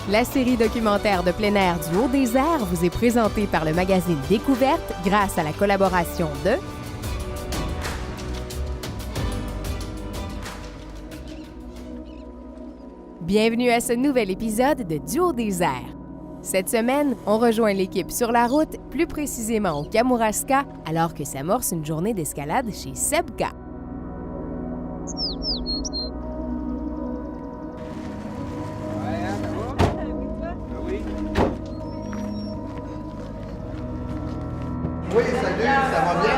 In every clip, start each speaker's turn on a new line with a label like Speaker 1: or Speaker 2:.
Speaker 1: La série documentaire de plein air du Haut-Désert vous est présentée par le magazine Découverte grâce à la collaboration de Bienvenue à ce nouvel épisode de Du Haut-Désert. Cette semaine, on rejoint l'équipe sur la route, plus précisément au Kamouraska, alors que s'amorce une journée d'escalade chez Sebka.
Speaker 2: Oui, salut, ça va bien?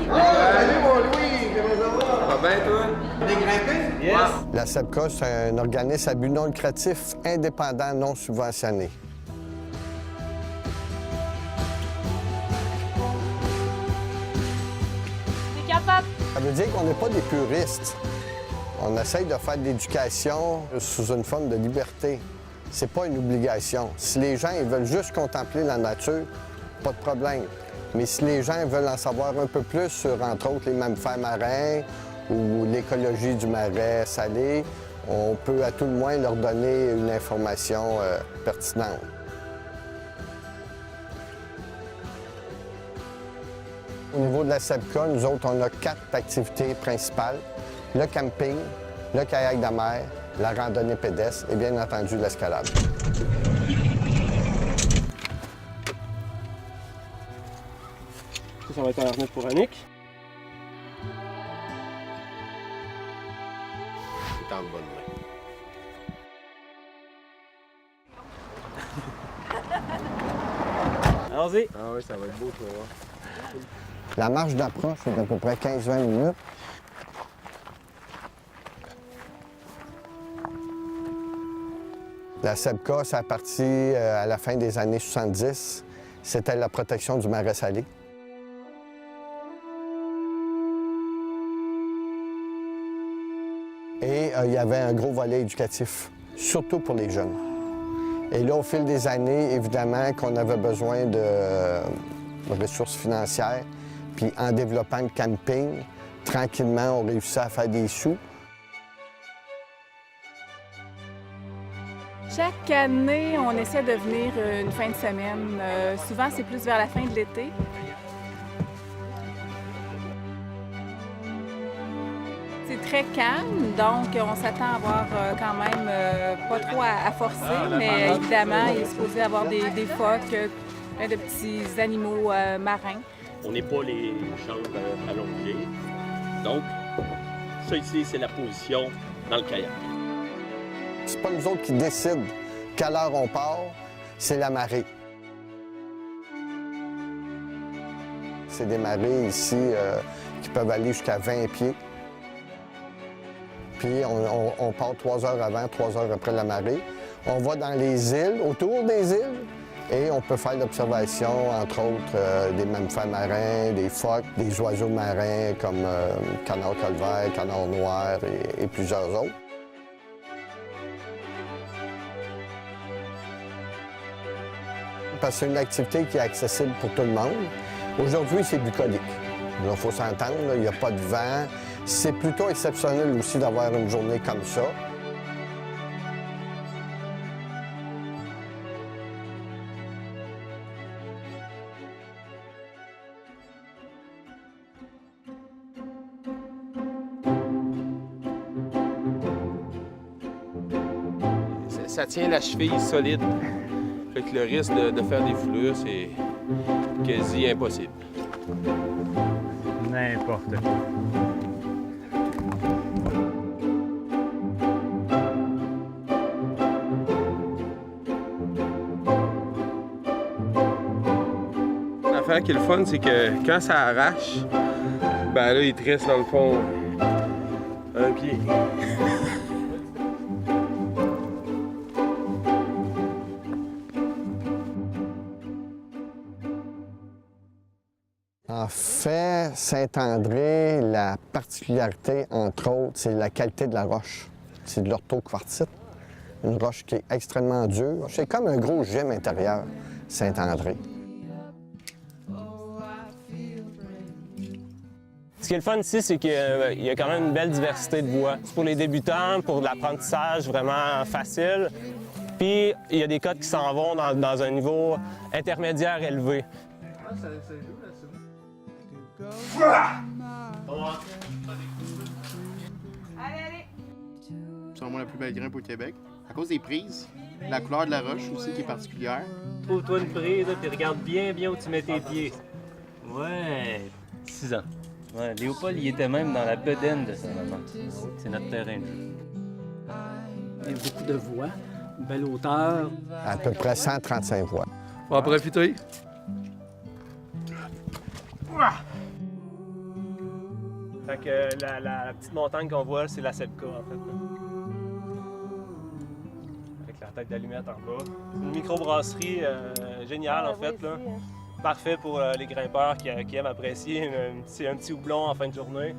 Speaker 2: Salut mon Louis, comment ça va?
Speaker 3: Ça va bien, toi?
Speaker 2: T'es grimpé?
Speaker 3: Yes!
Speaker 4: La SEBCA, c'est un organisme à but non lucratif, indépendant, non subventionné.
Speaker 5: T'es capable?
Speaker 4: Ça veut dire qu'on n'est pas des puristes. On essaye de faire de l'éducation sous une forme de liberté. C'est pas une obligation. Si les gens ils veulent juste contempler la nature, pas de problème. Mais si les gens veulent en savoir un peu plus sur, entre autres, les mammifères marins ou l'écologie du marais salé, on peut à tout le moins leur donner une information pertinente. Au niveau de la SEBCA, nous autres, on a 4 activités principales. Le camping, le kayak de mer, la randonnée pédestre et bien entendu l'escalade.
Speaker 3: Ça va être un harnais pour Annick.
Speaker 4: C'est en bonne main.
Speaker 3: Allons-y! Ah oui, ça va être beau, tu vas voir.
Speaker 4: La marche d'approche est d'à peu près 15-20 minutes. La SEBCA, ça a parti à la fin des années 70. C'était la protection du marais salé. Et il y avait un gros volet éducatif, surtout pour les jeunes. Et là, au fil des années, évidemment qu'on avait besoin de ressources financières. Puis en développant le camping, tranquillement, on réussit à faire des sous.
Speaker 5: Chaque année, on essaie de venir une fin de semaine. Souvent, c'est plus vers la fin de l'été. C'est très calme, donc on s'attend à avoir quand même pas trop à forcer, mais évidemment, il est supposé avoir des phoques, plein de petits animaux marins.
Speaker 6: On n'est pas les chambres allongées. Donc, ça ici, c'est la position dans le kayak.
Speaker 4: C'est pas nous autres qui décident quelle heure on part, c'est la marée. C'est des marées ici qui peuvent aller jusqu'à 20 pieds. Puis on part 3 heures avant, 3 heures après la marée. On va dans les îles, autour des îles, et on peut faire l'observation, entre autres, des mammifères marins, des phoques, des oiseaux marins comme canard colvert, canard noir et plusieurs autres. Parce que c'est une activité qui est accessible pour tout le monde. Aujourd'hui, c'est bucolique. Il faut s'entendre, il n'y a pas de vent. C'est plutôt exceptionnel aussi d'avoir une journée comme ça.
Speaker 3: Ça tient la cheville solide. Fait que le risque de faire des foulures, c'est quasi impossible.
Speaker 7: N'importe quoi.
Speaker 3: L'affaire qui est le fun, c'est que quand ça arrache, ben là, il te reste dans le fond un pied.
Speaker 4: En fait, Saint-André, la particularité, entre autres, c'est la qualité de la roche. C'est de l'orthoquartzite, une roche qui est extrêmement dure. C'est comme un gros gym intérieur, Saint-André.
Speaker 8: Ce qui est le fun ici, c'est qu'il y a quand même une belle diversité de bois. C'est pour les débutants, pour de l'apprentissage vraiment facile. Puis, il y a des cotes qui s'en vont dans un niveau intermédiaire élevé.
Speaker 7: C'est vraiment la plus belle grimpe au Québec. À cause des prises, la couleur de la roche aussi qui est particulière.
Speaker 9: Trouve-toi une prise, puis regarde bien où tu mets tes pieds. Ouais, 6 ans. Ouais, Léopold, il était même dans la bedaine de sa maman. C'est notre terrain de jeu.
Speaker 10: Il y a beaucoup de voix, une belle hauteur.
Speaker 4: À peu près 135 voix.
Speaker 2: On va profiter.
Speaker 8: Fait que la petite montagne qu'on voit, c'est la Sebka, en fait. Avec la tête d'allumette en bas. C'est une microbrasserie géniale, en fait. Là. Parfait pour les grimpeurs qui aiment apprécier un petit houblon en fin de journée.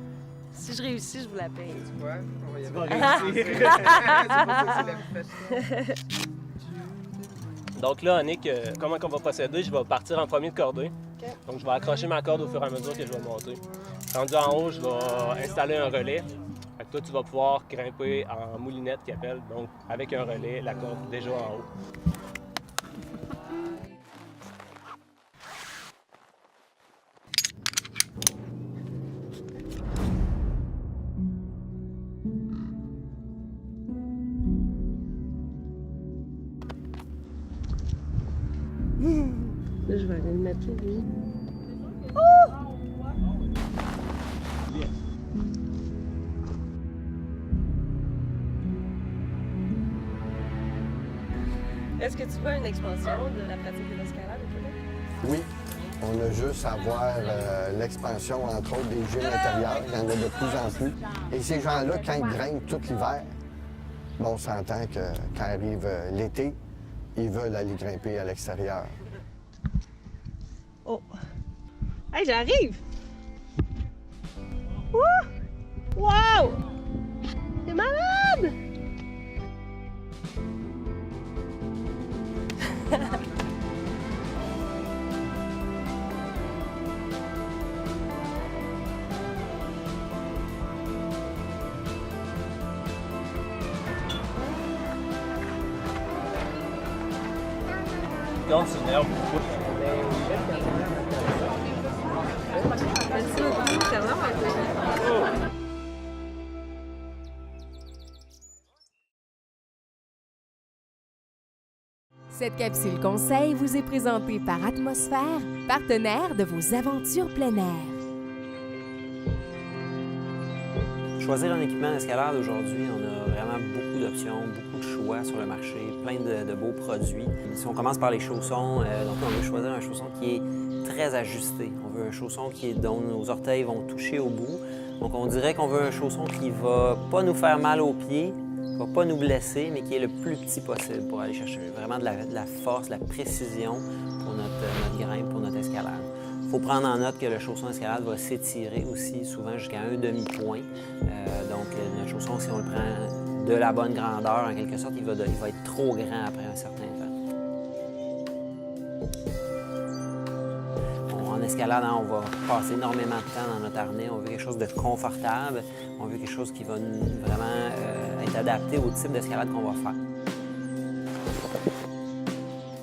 Speaker 11: Si je réussis, je vous la paye.
Speaker 8: Tu vas réussir. Donc là, Annick, comment on va procéder? Je vais partir en premier de cordée. Okay. Donc je vais accrocher ma corde au fur et à mesure que je vais monter. Rendu en haut, je vais installer un relais. Fait que toi, tu vas pouvoir grimper en moulinette qui appelle, donc avec un relais, la corde déjà en haut.
Speaker 11: Là, je vais aller le mettre là, lui. Est-ce que tu vois une expansion de la pratique de l'escalade au Québec?
Speaker 4: Oui. On a juste à voir l'expansion, entre autres, des gyms intérieurs. Il y en a de plus en plus. Et ces gens-là, quand ils grimpent tout l'hiver, on s'entend que quand arrive l'été, ils veulent aller grimper à l'extérieur.
Speaker 11: Oh! Hey, j'arrive! Wouh! Wow! C'est malade!
Speaker 9: Donc, c'est une herbe beaucoup.
Speaker 1: Cette capsule conseil vous est présentée par Atmosphère, partenaire de vos aventures plein air.
Speaker 12: Choisir un équipement d'escalade aujourd'hui, on a vraiment beaucoup d'options, beaucoup de choix sur le marché, plein de beaux produits. Si on commence par les chaussons, donc on veut choisir un chausson qui est très ajusté. On veut un chausson dont nos orteils vont toucher au bout. Donc on dirait qu'on veut un chausson qui ne va pas nous faire mal aux pieds, qui ne va pas nous blesser, mais qui est le plus petit possible pour aller chercher vraiment de la force, de la précision pour notre grimpe, pour notre escalade. Il faut prendre en note que le chausson d'escalade va s'étirer aussi, souvent jusqu'à un demi-point. Donc, notre chausson, si on le prend de la bonne grandeur, en quelque sorte, il va être trop grand après un certain temps. En escalade, on va passer énormément de temps dans notre harnais. On veut quelque chose de confortable. On veut quelque chose qui va vraiment être adapté au type d'escalade qu'on va faire.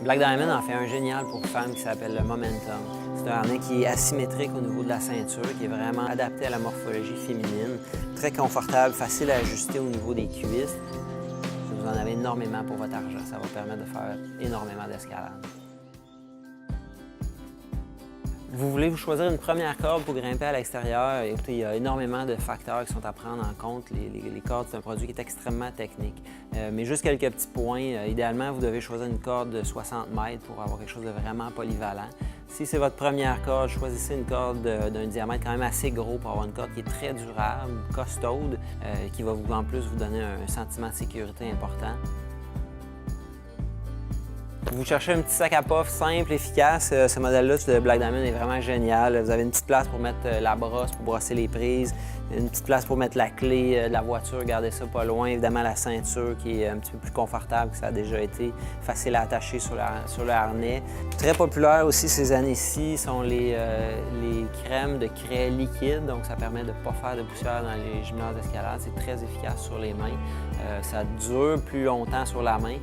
Speaker 12: Black Diamond en fait un génial pour femmes qui s'appelle le Momentum. C'est un harnais qui est asymétrique au niveau de la ceinture, qui est vraiment adapté à la morphologie féminine, très confortable, facile à ajuster au niveau des cuisses. Vous en avez énormément pour votre argent. Ça va permettre de faire énormément d'escalade. Vous voulez vous choisir une première corde pour grimper à l'extérieur, écoutez, il y a énormément de facteurs qui sont à prendre en compte. Les cordes, c'est un produit qui est extrêmement technique. Mais juste quelques petits points. Idéalement, vous devez choisir une corde de 60 mètres pour avoir quelque chose de vraiment polyvalent. Si c'est votre première corde, choisissez une corde d'un diamètre quand même assez gros pour avoir une corde qui est très durable, costaude, qui va en plus vous donner un sentiment de sécurité important. Vous cherchez un petit sac à puff simple, efficace. Ce modèle-là de Black Diamond est vraiment génial. Vous avez une petite place pour mettre la brosse, pour brosser les prises, une petite place pour mettre la clé de la voiture, gardez ça pas loin. Évidemment, la ceinture qui est un petit peu plus confortable que ça a déjà été, facile à attacher sur le harnais. Très populaire aussi ces années-ci sont les crèmes de craie liquide, donc ça permet de ne pas faire de poussière dans les gymnases d'escalade. C'est très efficace sur les mains. Ça dure plus longtemps sur la main.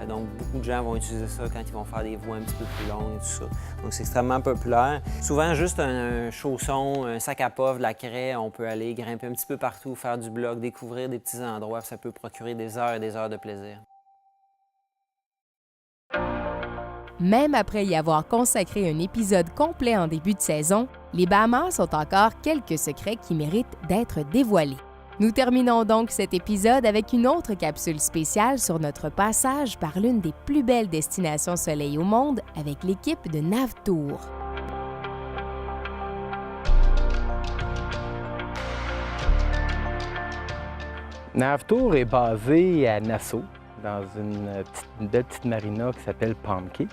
Speaker 12: Donc, beaucoup de gens vont utiliser ça quand ils vont faire des voies un petit peu plus longues et tout ça. Donc, c'est extrêmement populaire. Souvent, juste un chausson, un sac à pof, de la craie, on peut aller grimper un petit peu partout, faire du bloc, découvrir des petits endroits. Ça peut procurer des heures et des heures de plaisir.
Speaker 1: Même après y avoir consacré un épisode complet en début de saison, les Bahamas ont encore quelques secrets qui méritent d'être dévoilés. Nous terminons donc cet épisode avec une autre capsule spéciale sur notre passage par l'une des plus belles destinations soleil au monde avec l'équipe de Navtour.
Speaker 13: Navtour est basé à Nassau, dans une belle petite marina qui s'appelle Palm Cay.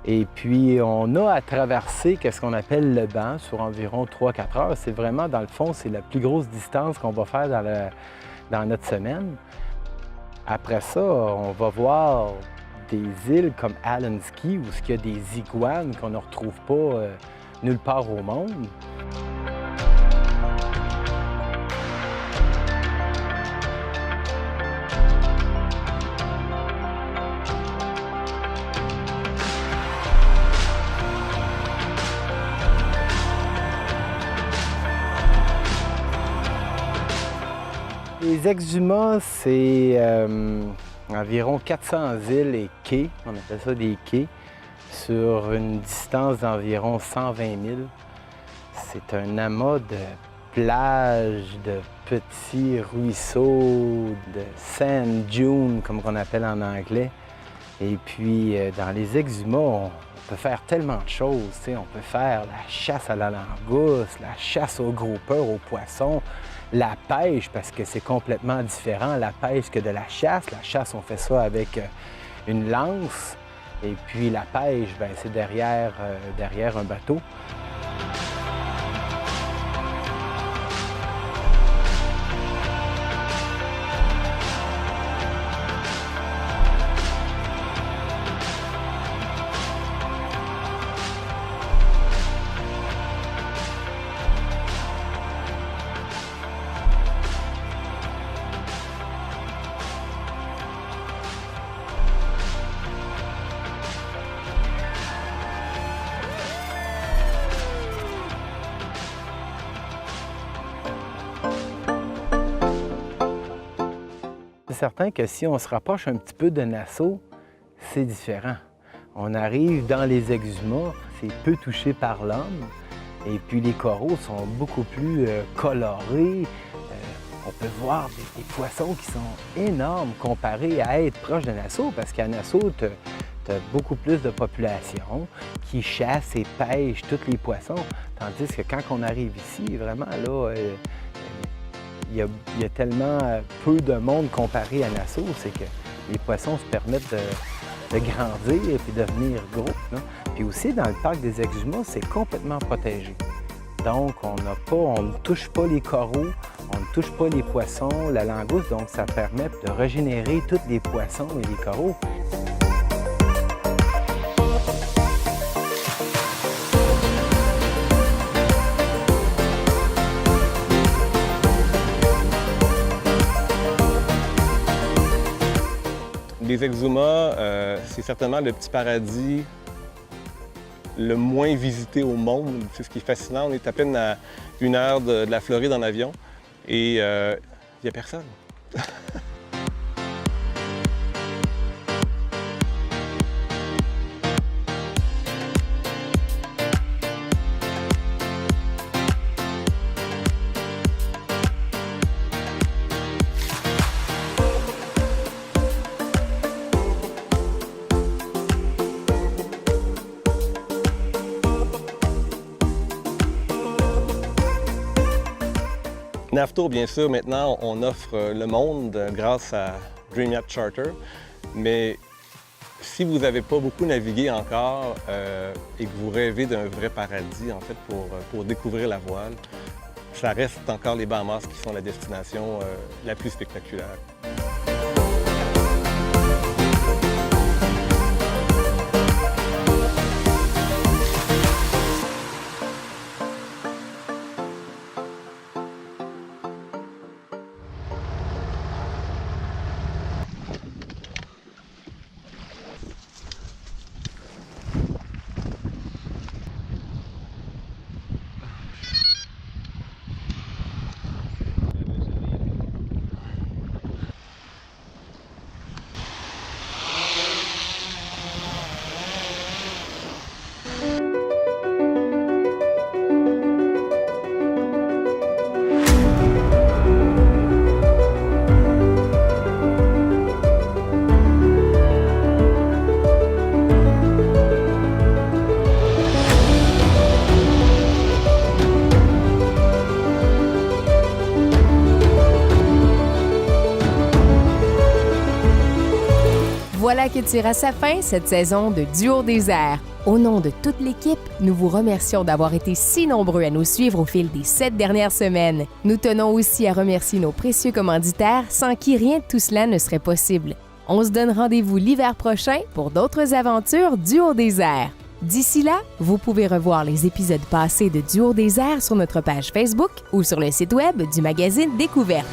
Speaker 13: Et puis, on a à traverser ce qu'on appelle le banc sur environ 3-4 heures. C'est vraiment, dans le fond, c'est la plus grosse distance qu'on va faire dans notre semaine. Après ça, on va voir des îles comme Allen's Key, où il y a des iguanes qu'on ne retrouve pas nulle part au monde. Les Exumas, c'est environ 400 îles et quais, on appelle ça des quais, sur une distance d'environ 120 000. C'est un amas de plages, de petits ruisseaux, de sand dunes, comme on appelle en anglais. Et puis, dans les Exumas, on peut faire tellement de choses. On peut faire la chasse à la langouste, la chasse aux groupeurs, aux poissons, la pêche, parce que c'est complètement différent, la pêche, que de la chasse. La chasse, on fait ça avec une lance. Et puis la pêche, c'est derrière un bateau. C'est certain que si on se rapproche un petit peu de Nassau, c'est différent. On arrive dans les Exumas, c'est peu touché par l'homme, et puis les coraux sont beaucoup plus colorés. On peut voir des poissons qui sont énormes comparés à être proche de Nassau, parce qu'à Nassau, tu as beaucoup plus de population qui chasse et pêche tous les poissons, tandis que quand on arrive ici, vraiment, là, il y a tellement peu de monde comparé à Nassau, c'est que les poissons se permettent de grandir et puis de devenir gros. Là. Puis aussi, dans le parc des Exumas, c'est complètement protégé. Donc, on ne touche pas les coraux, on ne touche pas les poissons, la langouste, donc ça permet de régénérer tous les poissons et les coraux.
Speaker 3: Les Exumas, c'est certainement le petit paradis le moins visité au monde. C'est ce qui est fascinant. On est à peine à 1 heure de la Floride en avion et il n'y a personne. Navtour, bien sûr, maintenant, on offre le monde grâce à Dream Yacht Charter, mais si vous n'avez pas beaucoup navigué encore et que vous rêvez d'un vrai paradis, en fait, pour découvrir la voile, ça reste encore les Bahamas qui sont la destination la plus spectaculaire.
Speaker 1: Voilà que tire à sa fin cette saison de Duo des airs. Au nom de toute l'équipe, nous vous remercions d'avoir été si nombreux à nous suivre au fil des 7 dernières semaines. Nous tenons aussi à remercier nos précieux commanditaires sans qui rien de tout cela ne serait possible. On se donne rendez-vous l'hiver prochain pour d'autres aventures du Haut des airs. D'ici là, vous pouvez revoir les épisodes passés de Du Haut des airs sur notre page Facebook ou sur le site web du magazine Découverte.